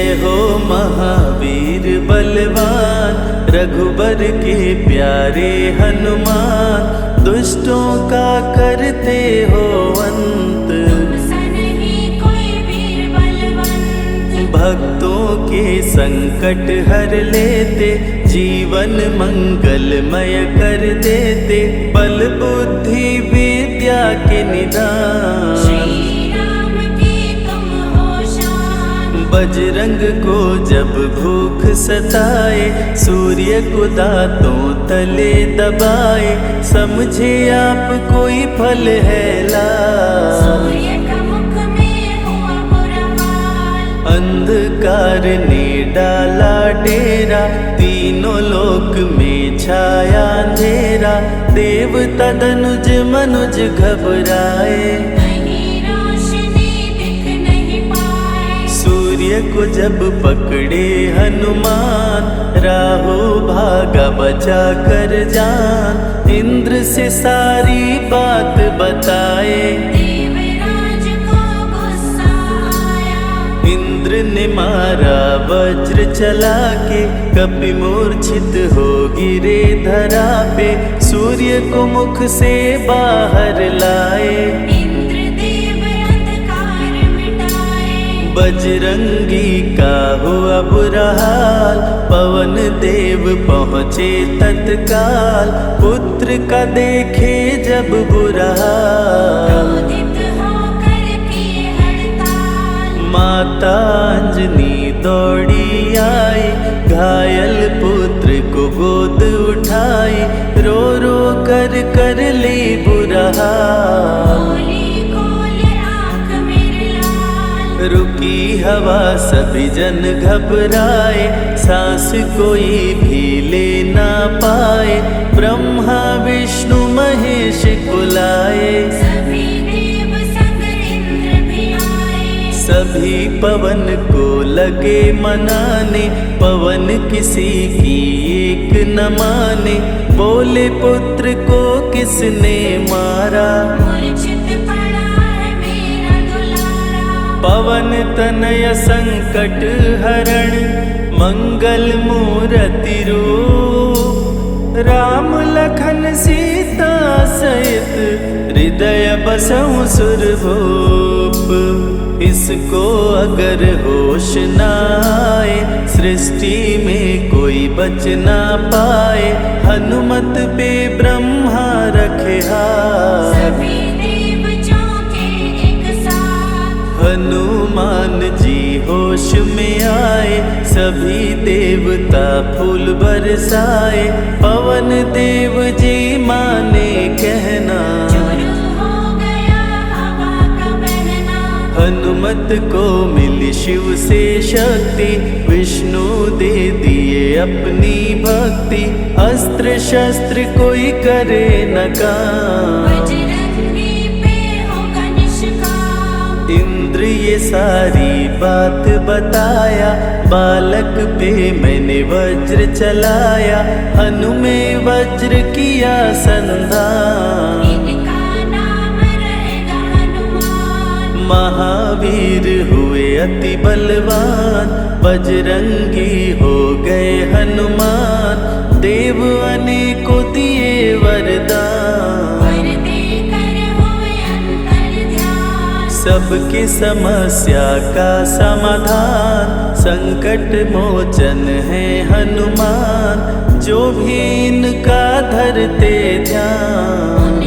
जय हो महावीर बलवान, रघुबर के प्यारे हनुमान। दुष्टों का करते हो अंत, भक्तों के संकट हर लेते, जीवन मंगलमय कर देते। बल बुद्धि विद्या के निदान, बजरंग को जब भूख सताए, सूर्य को दांतों तले दबाए। समझे आप कोई फल है लाल, अंधकार ने डाला डेरा, तीनों लोक में छाया अंधेरा। देवता धनुज मनुज घबराए, सूर्य को जब पकड़े हनुमान। राहु भागा बचा कर जान, इंद्र से सारी बात बताए। इंद्र ने मारा वज्र चला के, कपि मूर्छित हो गिरे धरा पे। सूर्य को मुख से बाहर लाए, बजरंगी का हुआ बुरा हाल। पवन देव पहुँचे तत्काल, पुत्र का देखे जब बुरा हाल। माता अंजनी दौड़ी आई, घायल पुत्र को गोद उठाई। रो रो कर ली बुरा हाल, रुकी हवा सभी जन घबराए। सांस कोई भी ले ना पाए, ब्रह्मा विष्णु महेश बुलाए। सभी पवन को लगे मनाने, पवन किसी की एक न माने। बोले पुत्र को किसने मारा, पवन तनय संकट हरण। मंगल मूर्ति रूप, राम लखन सीता सहित। हृदय बसहु सुरभूप, इसको अगर होश न आए। सृष्टि में कोई बच ना पाए, हनुमत पे ब्रह्मा रखे हाथ। हनुमान जी होश में आए, सभी देवता फूल बरसाए। पवन देव जी माने कहना, हनुमत को मिली शिव से शक्ति। विष्णु दे दिए अपनी भक्ति, अस्त्र शस्त्र कोई करे न काम। इंद्र ये सारी बात बताया, बालक पे मैंने वज्र चलाया। हनु में वज्र किया संधान, महावीर हुए अति बलवान। बजरंगी हो गए हनुमान, देव अनेकों दिए वरदान। सबकी समस्या का समाधान, संकट मोचन है हनुमान। जो भी इनका धरते ध्यान,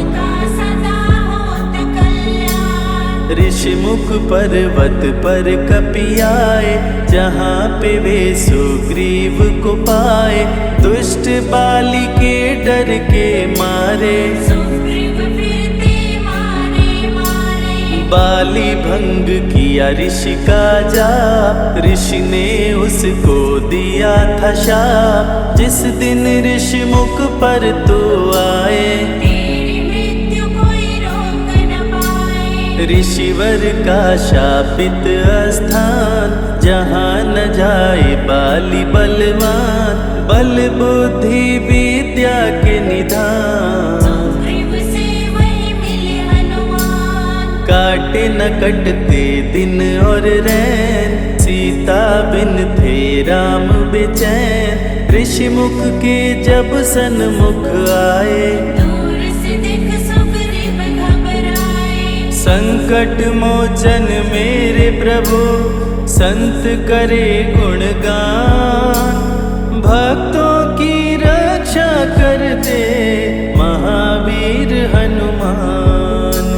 ऋषि मुख पर्वत पर कपि आए। जहाँ पे वे सुग्रीव को पाए, दुष्ट बाली के डर के मारे। बाली भंग किया ऋषि का जाप, ऋषि ने उसको दिया था शाप। जिस दिन ऋषि मुख पर तू आए, ऋषिवर का शापित स्थान। जहाँ न जाए बाली बलवान, बल बुद्धि विद्या के निधान। काटे न कटते दिन और रैन, सीता बिन थे राम बेचैन, ऋषि मुख के जब सन्मुख आए। दूर से देख सुग्रीव घबराए, संकट मोचन मेरे प्रभु, संत करे गुणगान। भक्तों की रक्षा करते महावीर हनुमान।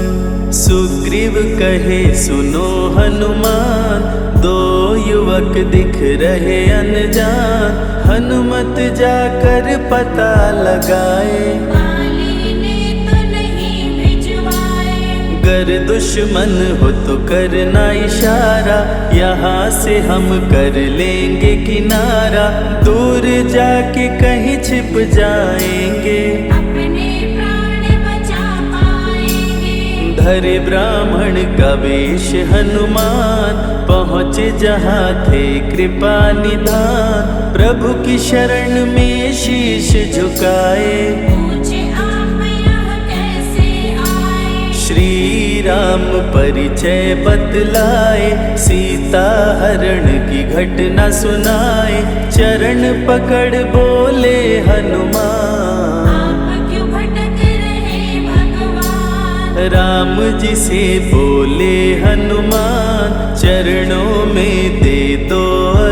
सुग्रीव कहे सुनो हनुमान, दो युवक दिख रहे अनजान। हनुमत जाकर पता लगाए, वाली ने तो नहीं भिजवाए। गर दुश्मन हो तो करना इशारा, यहाँ से हम कर लेंगे किनारा। दूर जाके कहीं छिप जाएंगे, अपने प्राण बचा पाएंगे। धरे ब्राह्मण का वेश हनुमान, पहुँचे जहाँ थे कृपा निधान। प्रभु की शरण में शीश झुकाए, पूछे आप यहाँ कैसे आए। श्री राम परिचय बतलाए, सीता हरण की घटना सुनाए। चरण पकड़ बोले हनुमान, आप क्यों भटक रहे भगवान। राम जी से बोले हनुमान, चरणों में दे दो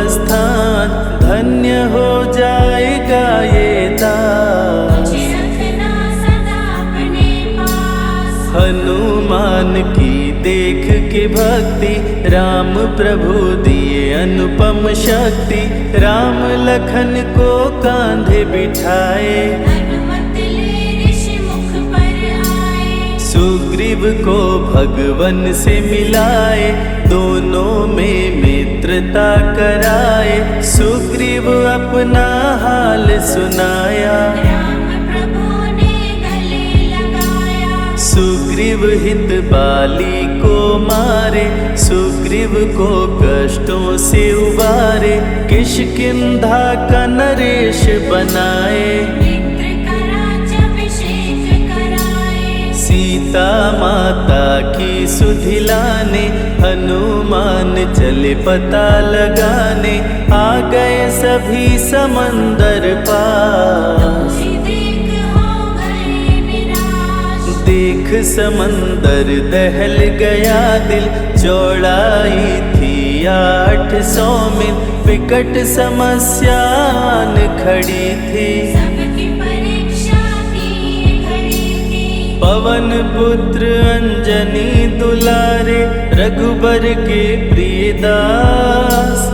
स्थान। धन्य हो जाएगा ये दास, मुझे रखना सदा अपने पास। हनुमान की देख के भक्ति, राम प्रभु दिए अनुपम शक्ति। राम लखन को कांधे बिठाए, हनुमत ले ऋषि मुख पर आए। सुग्रीव को भगवन से मिलाए, दोनों में मित्रता कराए। सुग्रीव अपना हाल सुनाया, राम प्रभु ने गले लगाया। सुग्रीव हित बाली को मारे, सुग्रीव को कष्टों से उबारे। किष्किंधा का नरेश बनाए, मित्र का राज्याभिषेक कराए। सीता माता की सुधि लाने, हनुमान चले पता लगाने। आ गए सभी समंदर पास, तुझे देख हो गए निराश। देख समंदर दहल गया दिल। चौड़ाई थी 800 मील, विकट समस्यान खड़ी थी। सबकी परीक्षा की घड़ी थी। पवन पुत्र अंजनी दुलारे, रघुबर के प्रिय दास।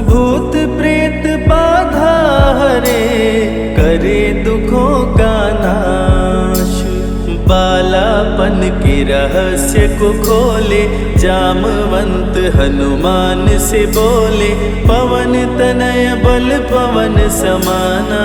भूत प्रेत बाधा हरे, करे दुखों का नाश। बालापन के रहस्य को खोले, जामवंत हनुमान से बोले। पवन तनय बल पवन समाना,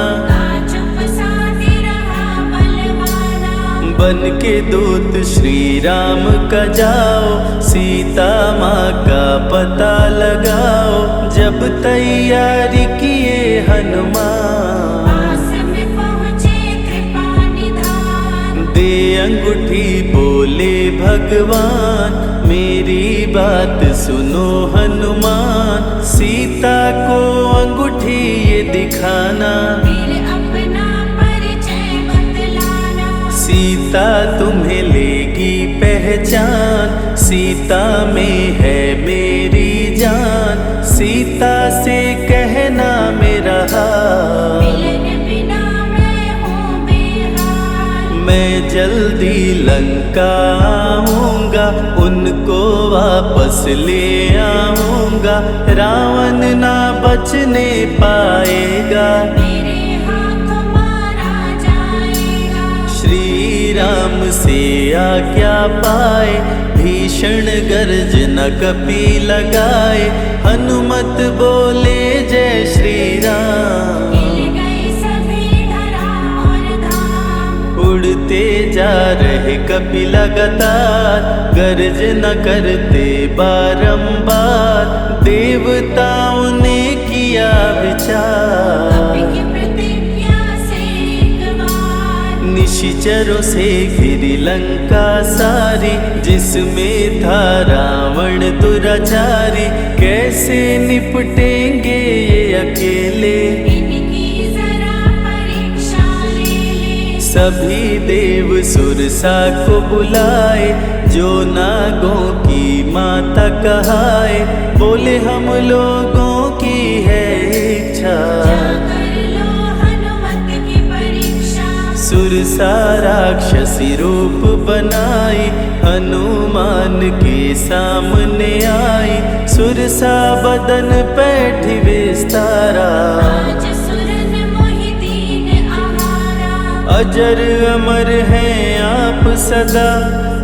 चुप साधे रहा बलवाना। बन के दूत श्री राम का जाओ, सीता माँ का पता लगाओ। जब तैयारी किए हनुमान, पास में पहुँचे कृपा निधान। दे अंगूठी बोले भगवान, मेरी बात सुनो हनुमान। सीता को अंगूठी ये दिखाना, फिर अपना परिचय बतलाना। सीता तुम्हें लेगी पहचान। सीता में है मेरी जान, सीता से कहना मेरा हाल। मिलन बिना मैं हूँ बेहाल। मैं जल्दी लंका आऊँगा, उनको वापस ले आऊँगा। रावण ना बचने पाएगा, मेरे हाथों मारा जाएगा। श्री राम से आज्ञा पाए, भीषण गर्जना कपि लगाए। हनुमत बोले जय श्री राम, हिल गए सभी धरा और धाम। उड़ते जा रहे कपि लगातार, गर्जना करते बारंबार। देवताओं ने किया विचार, कपि की प्रतिज्ञा से एक बार। निशिचर निश्चरों से घिरी लंका सारी, जिसमें था रावण दुराचारी। कैसे निपटेंगे ये अकेले, इनकी जरा परीक्षा ले ले। सभी देव सुरसा को बुलाए, जो नागों की माता कहाए। बोले हम लोगों की है इच्छा, जाकर लो हनुमत की परीक्षा। सुरसा राक्षसी रूप बनाई, हनुमान के सामने आई। सुरसा बदन पैठी विस्तारा, आज सुरन मोहि दीन आहारा। अजर अमर हैं आप सदा,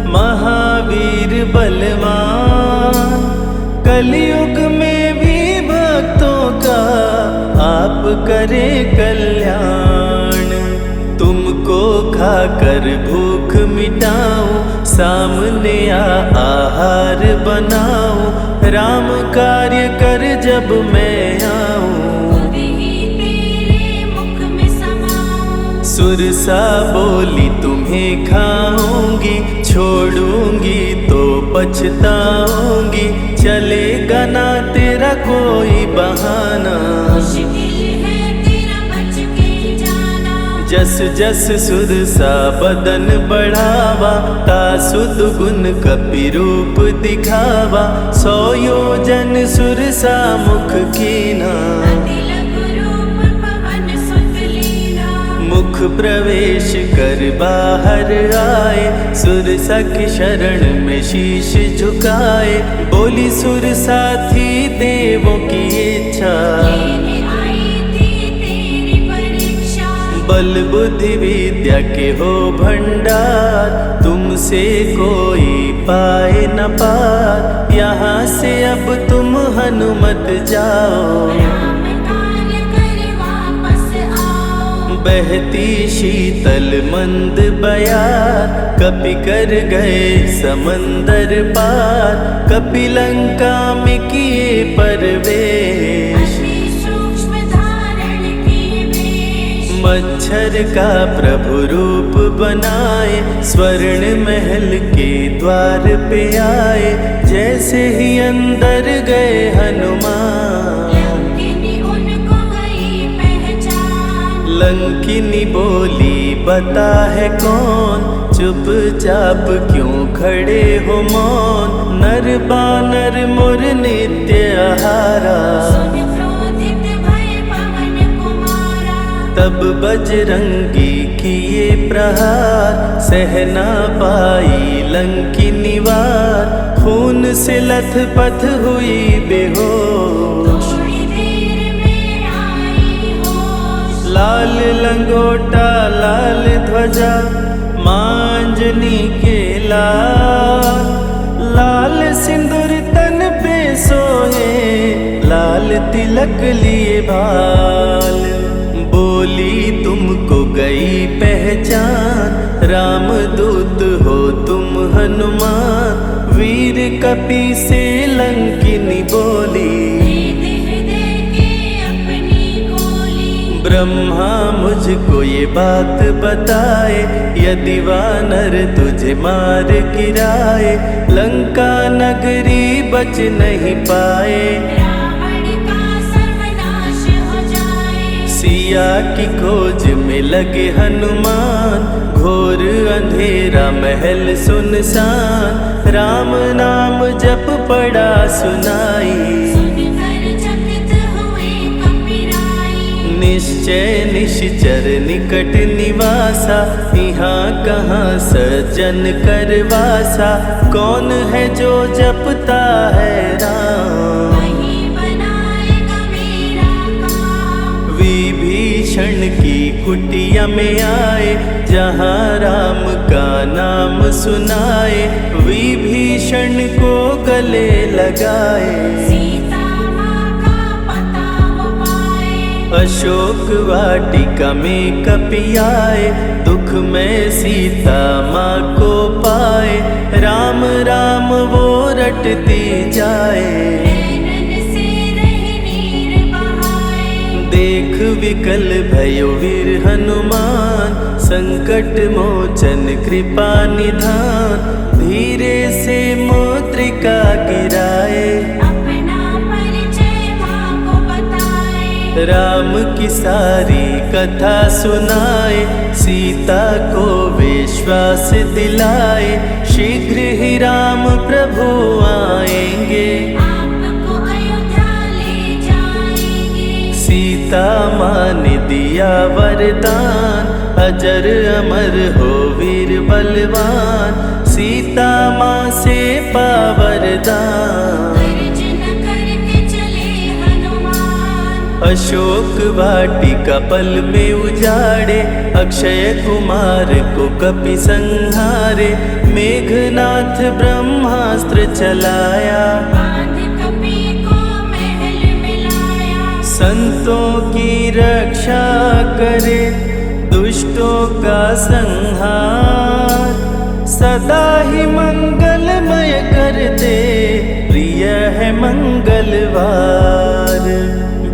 महावीर बलवान। कलयुग में भी भक्तों का आप करें कल्याण। तुमको खाकर भूख मिटाऊं, सामने आहार बनाऊं। राम कार्य कर जब मैं आऊं, खुद ही तेरे मुख में समाऊं। सुरसा बोली तुम्हें खाऊंगी, छोड़ूंगी तो पछताऊंगी। चलेगा ना तेरा कोई बहाना, मुश्किल है तेरा बच के जाना। जस जस सुरसा बदन बढ़ावा, तासुद गुण कपि रूप दिखावा। 100 योजन सुरसा मुख कीना, तिलक रूप पवन सुत लीना। मुख प्रवेश कर बाहर आए, सुरसा की शरण में शीश झुकाए। बोली सुरसा थी देवों की इच्छा, लेने आई थी तेरी परीक्षा। बल बुद्धि विद्या के हो भंडार, तुमसे कोई पाए न पार। यहाँ से अब तुम हनुमत जाओ, राम कार्य कर वापस आओ। बहती शीतल मंद बयार, कपि कर गए समंदर पार। कपि लंका में किए परवेश, अति सूक्ष्म धारण किए वेश। मच्छर का प्रभु रूप बनाए, स्वर्ण महल के द्वार पे आए। जैसे ही अंदर गए हनुमान, लंकिनी उनको गई पहचान। लंकिनी बोली बता है कौन, चुपचाप क्यों खड़े हो मौन। नर बानर मोर नित्य आहारा, सुन क्रोधित भय पवन कुमारा। तब बजरंगी किए प्रहार, सहना पाई लंकिनी वार। खून से लथपथ हुई बेहोश, थोड़ी देर में आई होश। लाल लंगोटा लाल ध्वजा, मांजनी के लाल। लाल सिंदूर तन पे सोहे, लाल तिलक लिए भाल। बोली तुमको गई पहचान, रामदूत हो तुम हनुमान। वीर कपि से लंकिनी बोली, हृदय के अपनी गोली। ब्रह्मा मुझको ये बात बताए, यदि वानर तुझे मार गिराए। लंका नगरी बच नहीं पाए, रावण का सर्वनाश हो जाए। सिया की खोज में लगे हनुमान, घोर अंधेरा महल सुनसान। राम नाम जप पड़ा सुनाई, सुनकर चकित हुए कपिराई। निश्चय निश्चर निकट निवासा, यहाँ कहाँ सज्जन करवासा। कौन है जो जपता है राम, वही बनाएगा मेरा काम। विभीषण की कुटिया में आए, जहाँ राम का नाम सुनाए। विभीषण को गले लगाए, सीता माँ का पता वो पाए। अशोक वाटिका में कपि आए, दुख में सीता माँ को पाए। राम राम वो रटती जाए, नैनन से रह नीर बहाए। देख विकल भयो वीर हनुमान, संकट मोचन कृपा निधान। धीरे से मुद्रिका गिराए, अपना परिचय माँ को बताए। राम की सारी कथा सुनाए, सीता को विश्वास दिलाए। शीघ्र ही राम प्रभु आएंगे, आपको अयोध्या ले जाएंगे। सीता माँ ने दिया वरदान, अजर अमर हो वीर बलवान। सीता माँ से पा वरदान, गर्जन करके चले हनुमान। अशोक वाटिका पल में उजाड़े, अक्षय कुमार को कपि संहारे। मेघनाथ ब्रह्मास्त्र चलाया, बांध कपि को महल मिलाया। संतों की रक्षा करे, दुष्टों का संहार। सदा ही मंगलमय करते, प्रिय है मंगलवार।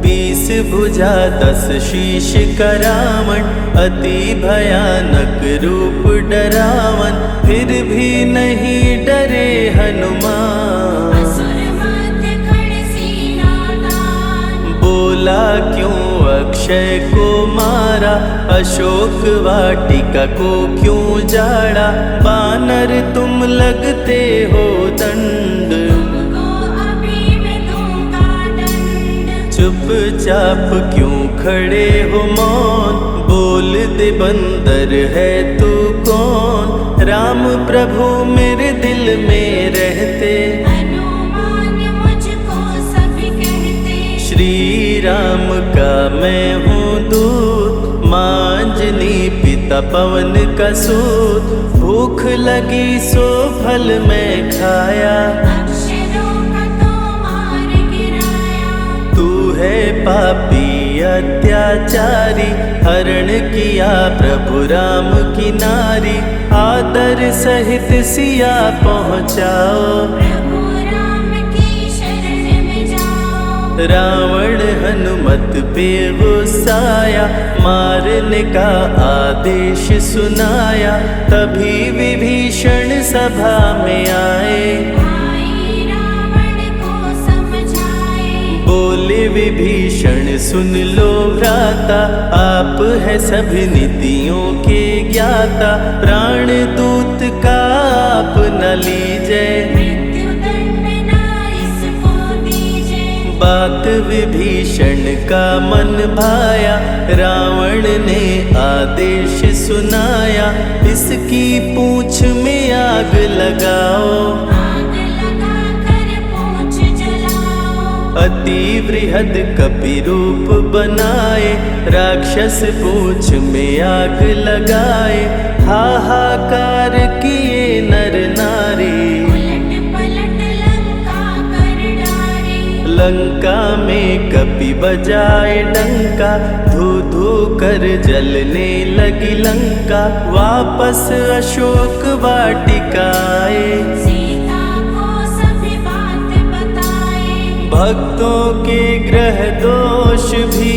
20 भुजा 10 शीश करावन, अति भयानक रूप डरावन। फिर भी नहीं डरे हनुमान, असुर मध्य खड़ सीना तान। बोला क्यों अक्षय को मारा, अशोक वाटिका को क्यों जाड़ा। बानर तुम लगते हो दंड, तुमको अभी मैं दूंगा दंड। चुपचाप क्यों खड़े हो मौन, बोल दे बंदर है तू कौन। राम प्रभु मेरे दिल में रहते, हनुमान मुझको सभी कहते। श्री राम का मैं हूँ दूत, माँ अंजनी पिता पवन का सूत। भूख लगी सो फल मैं खाया, अक्षरों का तो मार गिराया। तू है पापी अत्याचारी, हरण किया प्रभु राम की नारी। आदर सहित सिया पहुँचाओ, प्रभु राम की शरण में जाओ। रावण हनुमत पे गुस्साया, मारने का आदेश सुनाया। तभी विभीषण सभा में आए, भाई रावण को समझाए। बोले विभीषण सुन लो भ्राता, आप है सभी नीतियों के ज्ञाता। प्राण दूत का आप न लीजिए, मृत्यु दंड ना इसको दीजिए। बात विभीषण का मन भाया, रावण ने आदेश सुनाया। इसकी पूंछ में आग लगाओ, आग लगा कर पूंछ जलाओ। अति बृहद कपि रूप बनाए, राक्षस पूंछ में आग लगाए। हाहाकार किए नर नारी, उलट पलट लंका कर डारे। लंका में कपि बजाए डंका, धू धू कर जलने लगी लंका। वापस अशोक वाटिका आए, सीता को सभी बात बताए। भक्तों के ग्रह दोष भी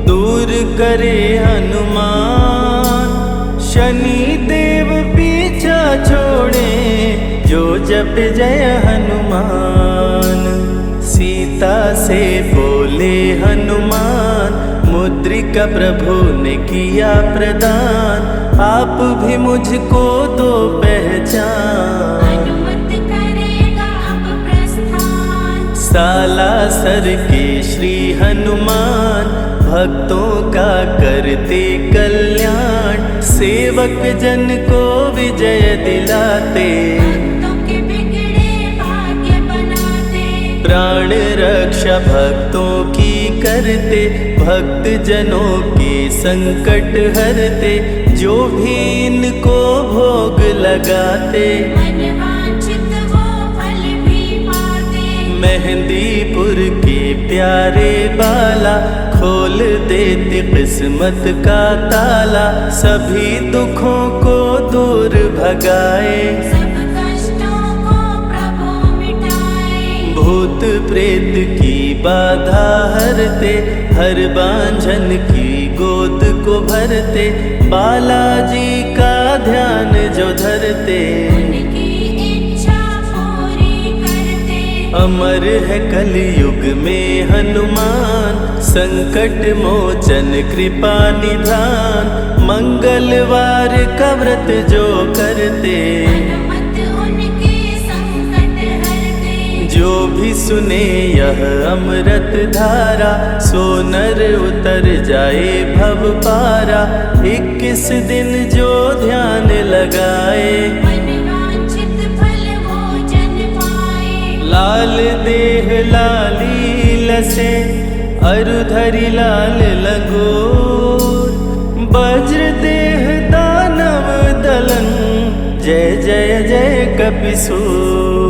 दूर करे हनुमान। शनि देव पीछा छोड़े, जो जप जय हनुमान। सीता से बोले हनुमान, मुद्रिका प्रभु ने किया प्रदान। आप भी मुझको दो पहचान, अनुमत करेगा अब प्रस्थान। सालासर के श्री हनुमान, भक्तों का करते कल्याण। सेवक जन को विजय दिलाते, भक्तों के बिगड़े भाग्य बनाते। प्राण रक्षा भक्तों की करते, भक्त जनों के संकट हरते। जो भी इनको भोग लगाते, मनवांछित वो फल भी पाते। मेहंदीपुर के प्यारे बाला, खोल देते किस्मत का ताला। सभी दुखों को दूर भगाए, सब कष्टों को प्रभु मिटाए। भूत भूत प्रेत की बाधा हरते, हर बांझन की गोद को भरते, बालाजी का ध्यान जो धरते, उनकी इच्छा पूरी करते। अमर है कलयुग में हनुमान, संकट मोचन कृपा निधान, मंगलवार का व्रत जो करते, हनुमत उनके संकट हरते। जो भी सुने यह अमृत धारा, सो नर उतर जाए भव पारा। 21 दिन जो ध्यान लगाए, मनवांछित फल वो जन पाए। लाल देह लाली लसे, अरुधरि लाल लंगोर, वज्र देह दानव दलन, जय जय जय कपिसूर।